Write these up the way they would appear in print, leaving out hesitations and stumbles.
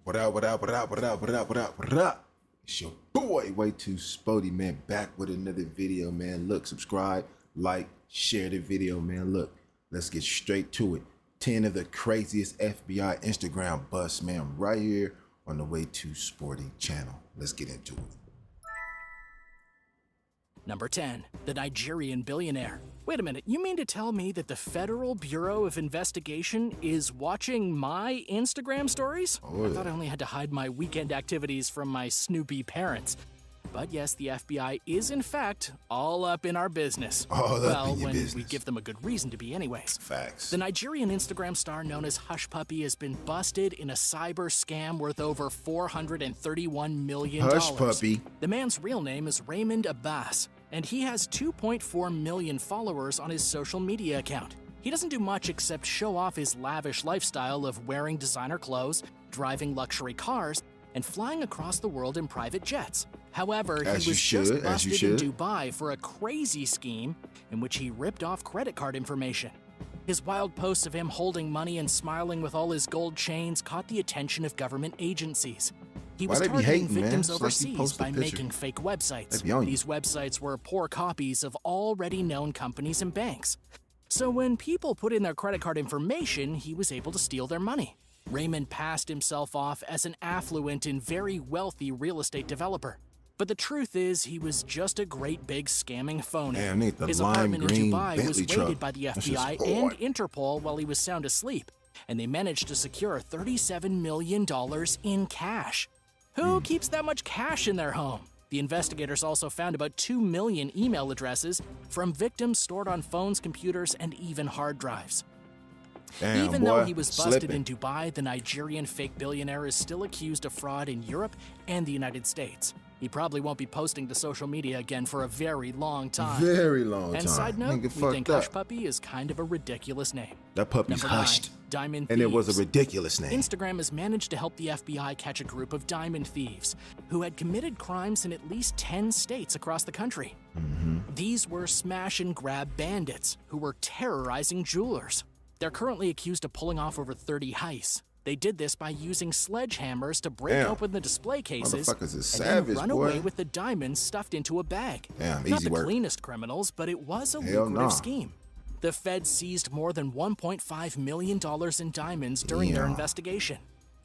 What up, what up, what up, what up, what up, what up, what up? It's your boy, WTS Sporty, man, back with another video, man. Look, subscribe, like, share the video, man. Look, let's get straight to it. 10 of the craziest FBI Instagram busts, man, right here on the WTS Sporty channel. Let's get into it. Number 10, the Nigerian Billionaire. Wait a minute, you mean to tell me that the Federal Bureau of Investigation is watching my Instagram stories? Oh, yeah. I thought I only had to hide my weekend activities from my Snoopy parents. But yes, the FBI is in fact all up in our business. All up in your when business. we give them a good reason to be anyways. Facts. The Nigerian Instagram star known as Hush Puppy has been busted in a cyber scam worth over $431 million. Hush Puppy. The man's real name is Raymond Abbas, and he has 2.4 million followers on his social media account. He doesn't do much except show off his lavish lifestyle of wearing designer clothes, driving luxury cars, and flying across the world in private jets. However, he was just busted in Dubai for a crazy scheme in which he ripped off credit card information. His wild posts of him holding money and smiling with all his gold chains caught the attention of government agencies. He was targeting victims overseas by making fake websites. These websites were poor copies of already known companies and banks. So when people put in their credit card information, he was able to steal their money. Raymond passed himself off as an affluent and very wealthy real estate developer. But the truth is, he was just a great big scamming phony. His apartment in Dubai was raided by the FBI and Interpol while he was sound asleep, and they managed to secure $37 million in cash. Who keeps that much cash in their home? The investigators also found about 2 million email addresses from victims stored on phones, computers, and even hard drives. Damn, even though he was busted in Dubai, the Nigerian fake billionaire is still accused of fraud in Europe and the United States. He probably won't be posting to social media again for a very long time. Very long time. And side note, we think Hush Puppy is kind of a ridiculous name. That puppy's hushed. Diamond and thieves. It was a ridiculous name. Instagram has managed to help the FBI catch a group of diamond thieves who had committed crimes in at least 10 states across the country. These were smash and grab bandits who were terrorizing jewelers. They're currently accused of pulling off over 30 heists. They did this by using sledgehammers to break open the display cases and then run away with the diamonds stuffed into a bag. Not the cleanest criminals, but it was a lucrative scheme. The Fed seized more than $1.5 million in diamonds during their investigation.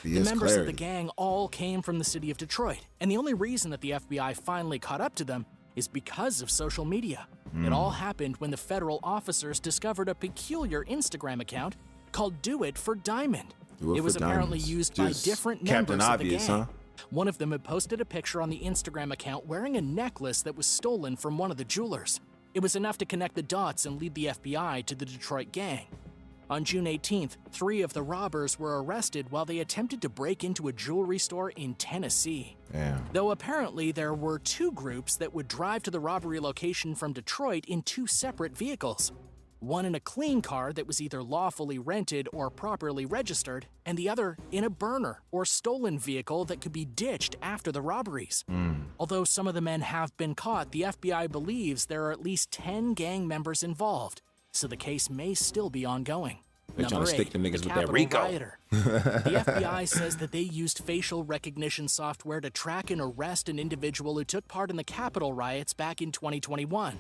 The members of the gang all came from the city of Detroit, and the only reason that the FBI finally caught up to them is because of social media. It all happened when the federal officers discovered a peculiar Instagram account called Do It for Diamond. It was apparently used by different members of the gang. One of them had posted a picture on the Instagram account wearing a necklace that was stolen from one of the jewelers. It was enough to connect the dots and lead the FBI to the Detroit gang. On June 18th, 3 of the robbers were arrested while they attempted to break into a jewelry store in Tennessee. Though apparently there were 2 groups that would drive to the robbery location from Detroit in 2 separate vehicles. One in a clean car that was either lawfully rented or properly registered, and the other in a burner or stolen vehicle that could be ditched after the robberies. Although some of the men have been caught, the FBI believes there are at least 10 gang members involved, so the case may still be ongoing. They're trying to stick them niggas with that Rico. Rioter. The FBI says that they used facial recognition software to track and arrest an individual who took part in the Capitol riots back in 2021.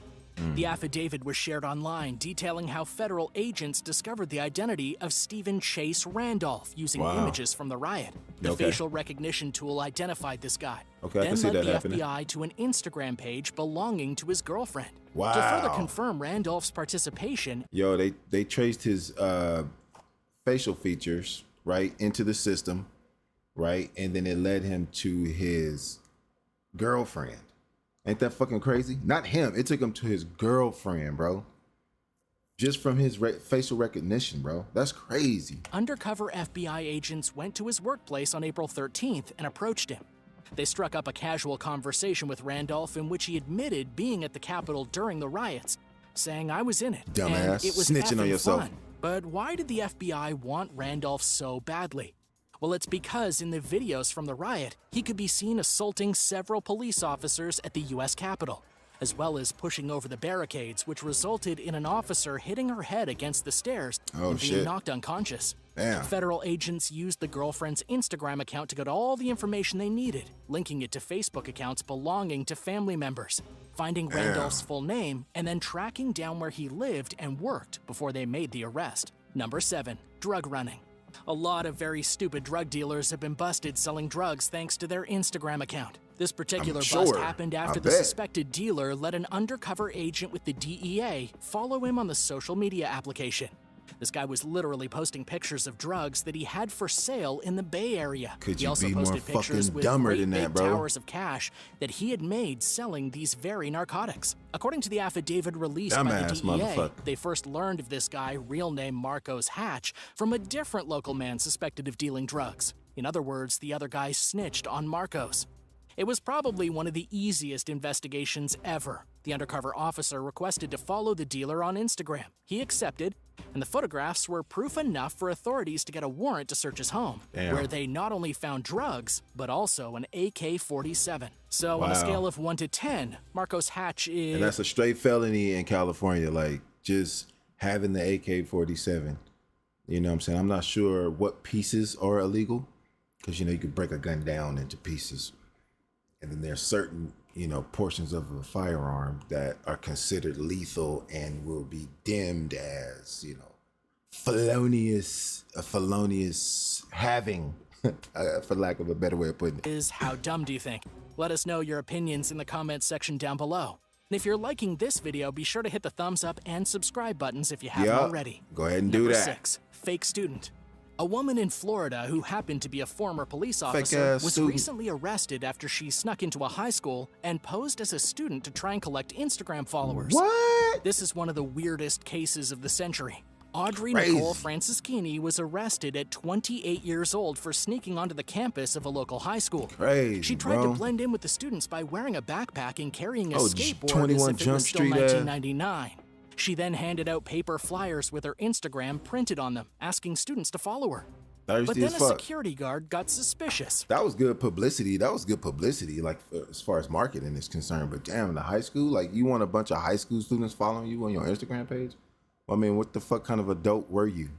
The affidavit was shared online detailing how federal agents discovered the identity of Stephen Chase Randolph using images from the riot. The facial recognition tool identified this guy, then led the FBI to an Instagram page belonging to his girlfriend. To further confirm Randolph's participation, they traced his facial features right into the system, right, and then it led him to his girlfriend. Ain't that fucking crazy? Not him. It took him to his girlfriend, bro. Just from his facial recognition, bro. That's crazy. Undercover FBI agents went to his workplace on April 13th and approached him. They struck up a casual conversation with Randolph in which he admitted being at the Capitol during the riots, saying, "I was in it, dumbass, and it was snitching on yourself." Fun. But why did the FBI want Randolph so badly? Well, it's because in the videos from the riot, he could be seen assaulting several police officers at the U.S. Capitol, as well as pushing over the barricades, which resulted in an officer hitting her head against the stairs and being knocked unconscious. Damn. Federal agents used the girlfriend's Instagram account to get all the information they needed, linking it to Facebook accounts belonging to family members, finding Randolph's full name, and then tracking down where he lived and worked before they made the arrest. Number 7. Drug running. A lot of very stupid drug dealers have been busted selling drugs thanks to their Instagram account. This particular bust happened after the suspected dealer let an undercover agent with the DEA follow him on the social media application. This guy was literally posting pictures of drugs that he had for sale in the Bay Area. Could he you also be more posted pictures fucking with dumber great than big that, bro? towers of cash that he had made selling these very narcotics. According to the affidavit released by the DEA, they first learned of this guy, real name Marcos Hatch, from a different local man suspected of dealing drugs. In other words, the other guy snitched on Marcos. It was probably one of the easiest investigations ever. The undercover officer requested to follow the dealer on Instagram. He accepted, and the photographs were proof enough for authorities to get a warrant to search his home, where they not only found drugs, but also an AK-47. So on a scale of 1 to 10, Marcos Hatch is... And that's a straight felony in California, like just having the AK-47. You know what I'm saying? I'm not sure what pieces are illegal, because, you know, you could break a gun down into pieces. And then there's certain, you know, portions of a firearm that are considered lethal and will be deemed as, you know, felonious having, for lack of a better way of putting it. How dumb do you think? Let us know your opinions in the comments section down below. And if you're liking this video, be sure to hit the thumbs up and subscribe buttons if you haven't already. Go ahead and do that. Number 6, fake student. A woman in Florida who happened to be a former police officer was recently arrested after she snuck into a high school and posed as a student to try and collect Instagram followers. What? This is one of the weirdest cases of the century. Audrey Nicole Francischini was arrested at 28 years old for sneaking onto the campus of a local high school. She tried to blend in with the students by wearing a backpack and carrying a skateboard as if it was still 1999. She then handed out paper flyers with her Instagram printed on them, asking students to follow her. But then a security guard got suspicious. That was good publicity. Like, as far as marketing is concerned. But damn, the high school, like, you want a bunch of high school students following you on your Instagram page? Well, I mean, what the fuck kind of adult were you?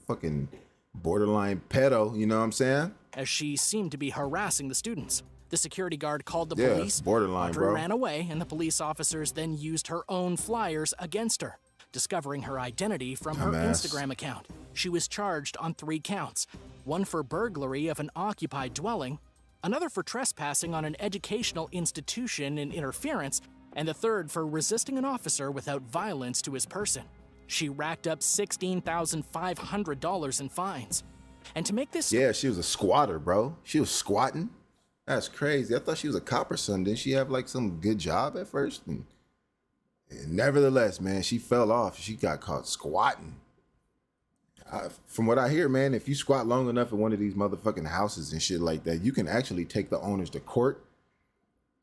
Fucking borderline pedo, you know what I'm saying? As she seemed to be harassing the students. The security guard called the police. Borderline, Audrey ran away, and the police officers then used her own flyers against her, discovering her identity from her Instagram account. She was charged on 3 counts, one for burglary of an occupied dwelling, another for trespassing on an educational institution and interference, and the third for resisting an officer without violence to his person. She racked up $16,500 in fines. And to make this... Yeah, she was a squatter, bro. She was squatting. That's crazy. I thought she was a cop or something. Didn't she have like some good job at first? And nevertheless, man, she fell off. She got caught squatting. From what I hear, man, if you squat long enough in one of these motherfucking houses and shit like that, you can actually take the owners to court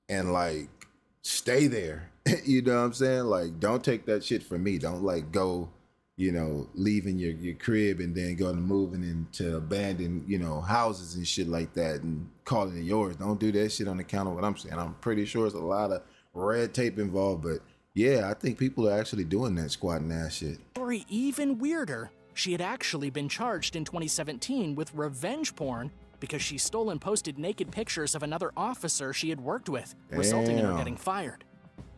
and like stay there. You know what I'm saying? Like, don't take that shit from me. Don't like go, you know, leaving your crib and then going to moving into abandoned, you know, houses and shit like that and calling it yours. Don't do that shit on account of what I'm saying. I'm pretty sure there's a lot of red tape involved, but yeah, I think people are actually doing that squatting ass shit. Or even weirder, she had actually been charged in 2017 with revenge porn because she stole and posted naked pictures of another officer she had worked with, resulting in her getting fired.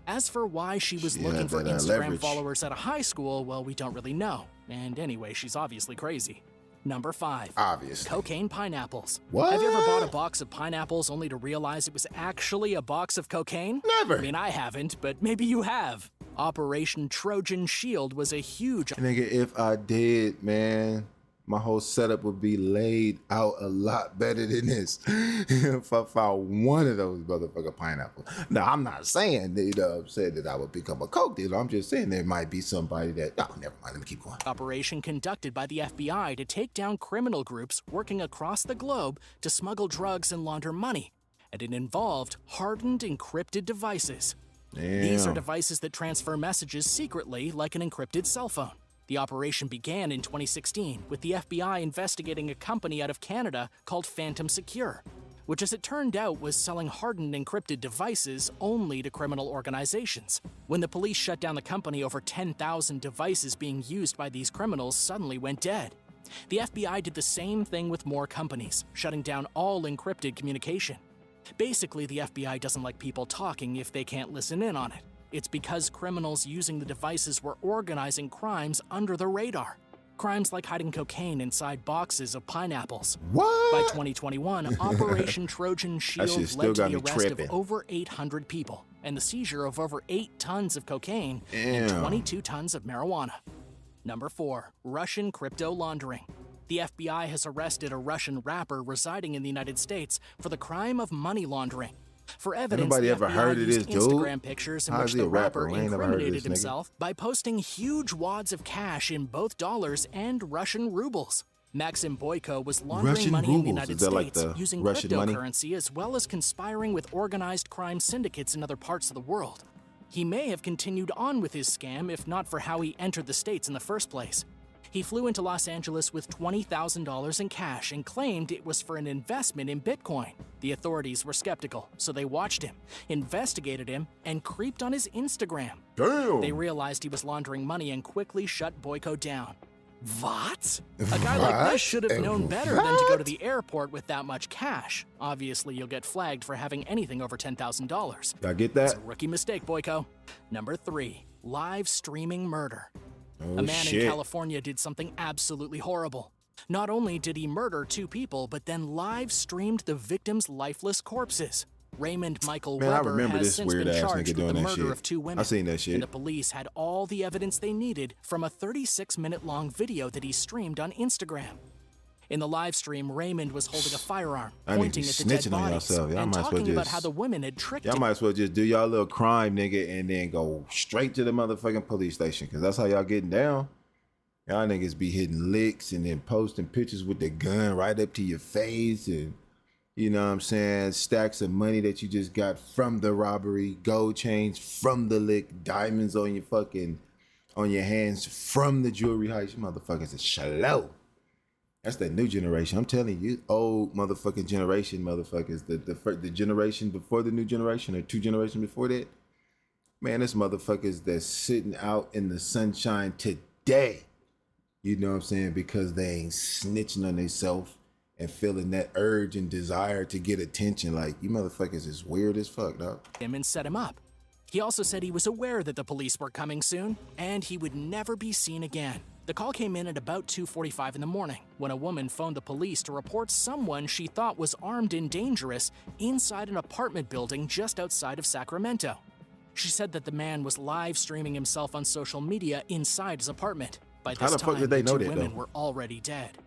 As for why she was looking for Instagram followers at a high school, well, we don't really know. And anyway, she's obviously crazy. Number 5. Obviously. Cocaine pineapples. What? Have you ever bought a box of pineapples only to realize it was actually a box of cocaine? Never. I mean, I haven't, but maybe you have. Operation Trojan Shield was a huge... Nigga, if I did, man, my whole setup would be laid out a lot better than this if I found one of those motherfucking pineapples. Now, I'm not saying that I would become a coke dealer. I'm just saying there might be somebody that... Oh, never mind. Let me keep going. Operation conducted by the FBI to take down criminal groups working across the globe to smuggle drugs and launder money. And it involved hardened encrypted devices. Damn. These are devices that transfer messages secretly like an encrypted cell phone. The operation began in 2016 with the FBI investigating a company out of Canada called Phantom Secure, which as it turned out was selling hardened encrypted devices only to criminal organizations. When the police shut down the company, over 10,000 devices being used by these criminals suddenly went dead. The FBI did the same thing with more companies, shutting down all encrypted communication. Basically, the FBI doesn't like people talking if they can't listen in on it. It's because criminals using the devices were organizing crimes under the radar. Crimes like hiding cocaine inside boxes of pineapples. What? By 2021, Operation Trojan Shield led to the arrest of over 800 people and the seizure of over 8 tons of cocaine and 22 tons of marijuana. Number 4, Russian crypto laundering. The FBI has arrested a Russian rapper residing in the United States for the crime of money laundering. For evidence, Anybody the ever FBI heard of used this dude? Instagram pictures in How's which he the a rapper? rapper I ain't never heard of incriminated this nigga. himself by posting huge wads of cash in both dollars and Russian rubles. Maxim Boyko was laundering Russian money in the rubles? United Is that like States the using Russian money? cryptocurrency as well as conspiring with organized crime syndicates in other parts of the world. He may have continued on with his scam if not for how he entered the States in the first place. He flew into Los Angeles with $20,000 in cash and claimed it was for an investment in Bitcoin. The authorities were skeptical, so they watched him, investigated him, and creeped on his Instagram. Damn. They realized he was laundering money and quickly shut Boyko down. What? A guy like this should have known better than to go to the airport with that much cash. Obviously, you'll get flagged for having anything over $10,000. I get It's that? a rookie mistake, Boyko. Number 3, live streaming murder. Oh, A man shit. in California did something absolutely horrible. Not only did he murder 2 people, but then live streamed the victims' lifeless corpses. Raymond Michael Man, I Weber remember has this since been weird-ass charged nigga with doing the that murder shit. of 2 women. I seen that shit. And the police had all the evidence they needed from a 36-minute-long video that he streamed on Instagram. In the live stream, Raymond was holding a firearm, I need to pointing be at the dead snitching on bodies, yourself. Y'all and might as well talking about just- how the women had tricked Y'all him. might as well just do y'all little crime, nigga, and then go straight to the motherfucking police station, because that's how y'all getting down. Y'all niggas be hitting licks and then posting pictures with the gun right up to your face and, you know what I'm saying, stacks of money that you just got from the robbery, gold chains from the lick, diamonds on your fucking, on your hands from the jewelry heist. You motherfuckers is shallow. That's the new generation. I'm telling you, old motherfucking generation motherfuckers, the generation before the new generation or 2 generations before that. Man, this motherfuckers that's sitting out in the sunshine today. You know what I'm saying? Because they ain't snitching on themselves and feeling that urge and desire to get attention. Like, you motherfuckers is weird as fuck, dog. Him and set him up. He also said he was aware that the police were coming soon, and he would never be seen again. The call came in at about 2:45 in the morning, when a woman phoned the police to report someone she thought was armed and dangerous inside an apartment building just outside of Sacramento. She said that the man was live streaming himself on social media inside his apartment. By How this the fuck time, did they the know 2 that, women though? were already dead.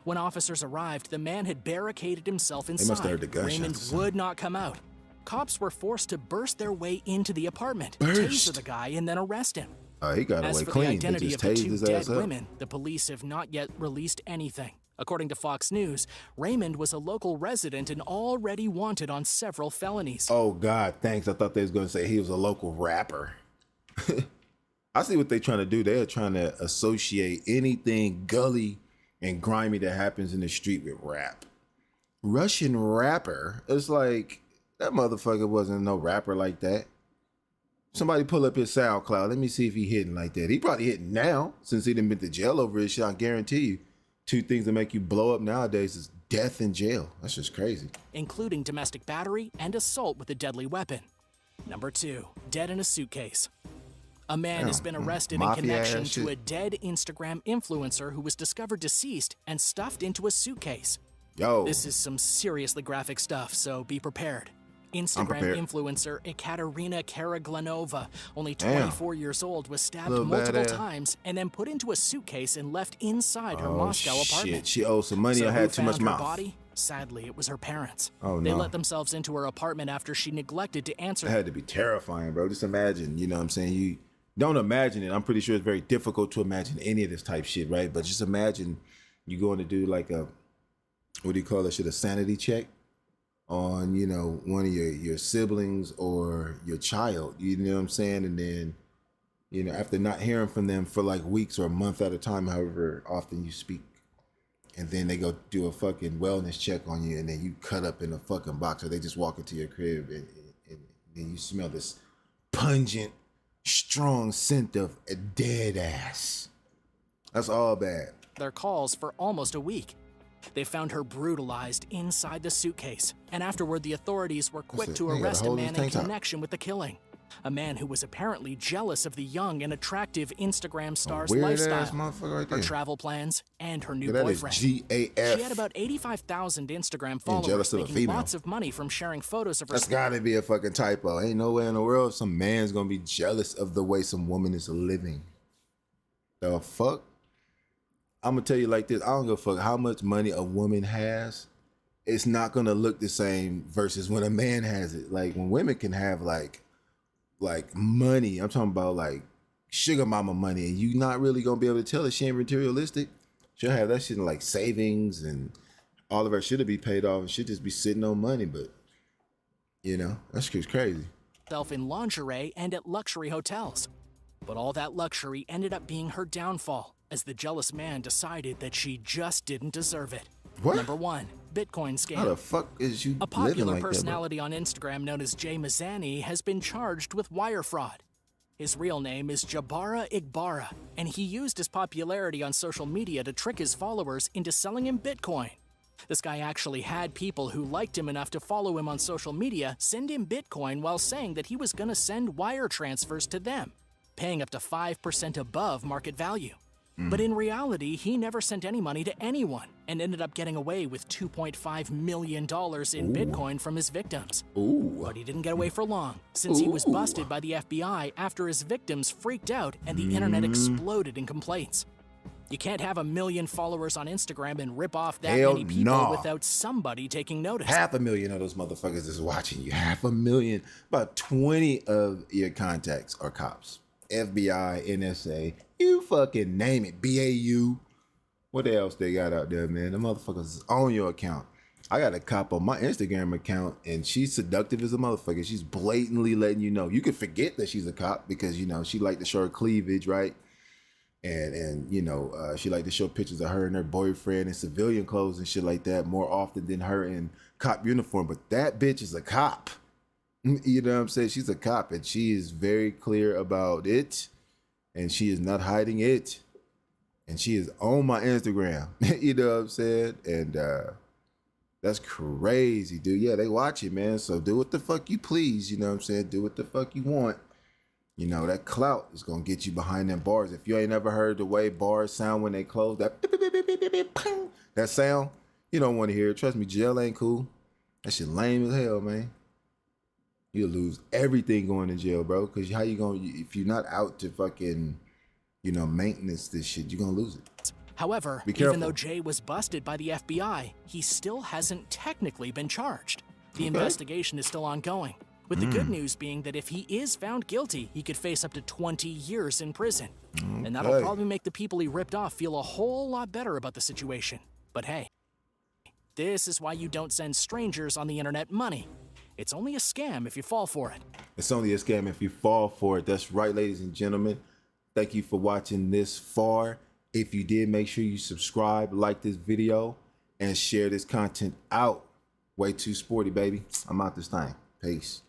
When officers arrived, the man had barricaded himself inside. must have heard the gunshots Raymond or something. would not come out. Cops were forced to burst their way into the apartment, Burst? taser the guy, and then arrest him. He got As away for clean. the They identity just of the tased 2 his dead ass up. women, the police have not yet released anything. According to Fox News, Raymond was a local resident and already wanted on several felonies. Oh, God, thanks. I thought they was going to say he was a local rapper. I see what they're trying to do. They're trying to associate anything gully and grimy that happens in the street with rap. Russian rapper? It's like, that motherfucker wasn't no rapper like that. Somebody pull up his SoundCloud. Let me see if he hitting like that. He probably hitting now, since he done been to jail over his shit. I guarantee you, 2 things that make you blow up nowadays is death and jail. That's just crazy. Including domestic battery and assault with a deadly weapon. Number 2, dead in a suitcase. A man has been arrested in mafia connection ass to a shit. dead Instagram influencer who was discovered deceased and stuffed into a suitcase. Yo, This is some seriously graphic stuff, so be prepared. Instagram prepared. influencer Ekaterina Karaglanova, only Damn. 24 years old, was stabbed Little multiple badass. times and then put into a suitcase and left inside her oh, Moscow shit. apartment. She owed some money So or who had too much found her mouth. body? Sadly, it was her parents. Oh, They no. let themselves into her apartment after she neglected to answer. That had to be terrifying, bro. Just imagine, you know what I'm saying? You don't imagine it. I'm pretty sure it's very difficult to imagine any of this type shit, right? But just imagine you going to do like a, what do you call that shit, a sanity check on, you know, one of your siblings or your child, you know what I'm saying? And then, you know, after not hearing from them for like weeks or a month at a time, however often you speak, and then they go do a fucking wellness check on you, and then you cut up in a fucking box, or they just walk into your crib, and then you smell this pungent, strong scent of a dead ass. That's all bad. their calls for almost a week. They found her brutalized inside the suitcase, and afterward the authorities were quick to arrest a man in connection with the killing. A man who was apparently jealous of the young and attractive Instagram star's lifestyle, her travel plans, and her new boyfriend. She had about 85,000 Instagram followers, making lots of money from sharing photos of her. That's gotta be a fucking typo. Ain't no way in the world some man's gonna be jealous of the way some woman is living. The fuck? I'm gonna tell you like this. I don't give a fuck how much money a woman has. It's not gonna look the same versus when a man has it. Like when women can have like money, I'm talking about like sugar mama money, and you not really gonna be able to tell if she ain't materialistic. She'll have that shit in like savings, and all of her shit'll be paid off, and she'll just be sitting on money. But you know, that's just crazy. In lingerie and at luxury hotels. But all that luxury ended up being her downfall, as the jealous man decided that she just didn't deserve it. What? Number 1, Bitcoin scam. How the fuck is you A popular like personality on Instagram known as Jay Mazzani has been charged with wire fraud. His real name is Jabara Igbara, and he used his popularity on social media to trick his followers into selling him Bitcoin. This guy actually had people who liked him enough to follow him on social media send him Bitcoin while saying that he was going to send wire transfers to them, paying up to 5% above market value. But in reality, he never sent any money to anyone and ended up getting away with $2.5 million in Bitcoin from his victims. But he didn't get away for long, since he was busted by the FBI after his victims freaked out and the internet exploded in complaints. You can't have 1 million followers on Instagram and rip off that many people without somebody taking notice. 500,000 of those motherfuckers is watching you. 500,000. About 20 of your contacts are cops. FBI, NSA, you fucking name it. BAU. What else they got out there, man? The motherfuckers is on your account. I got a cop on my Instagram account, and she's seductive as a motherfucker. She's blatantly letting you know. You could forget that she's a cop because, you know, she like to show her cleavage, right? And you know, she like to show pictures of her and her boyfriend in civilian clothes and shit like that more often than her in cop uniform. But that bitch is a cop. You know what I'm saying? She's a cop, and she is very clear about it, and she is not hiding it, and she is on my Instagram. You know what I'm saying? And that's crazy, dude. Yeah, they watch it, man. So do what the fuck you please. You know what I'm saying? Do what the fuck you want. You know, that clout is gonna get you behind them bars. If you ain't ever heard the way bars sound when they close, that sound, you don't want to hear it. Trust me, jail ain't cool. That shit lame as hell, man. You'll lose everything going to jail, bro. Because how you gonna, if you're not out to fucking, you know, maintenance this shit, you're gonna lose it. However, even though Jay was busted by the FBI, he still hasn't technically been charged. The investigation is still ongoing, with the good news being that if he is found guilty, he could face up to 20 years in prison. And that'll probably make the people he ripped off feel a whole lot better about the situation. But hey, this is why you don't send strangers on the internet money. It's only a scam if you fall for it. It's only a scam if you fall for it. That's right, ladies and gentlemen. Thank you for watching this far. If you did, make sure you subscribe, like this video, and share this content out. Way too sporty, baby. I'm out this thing. Peace.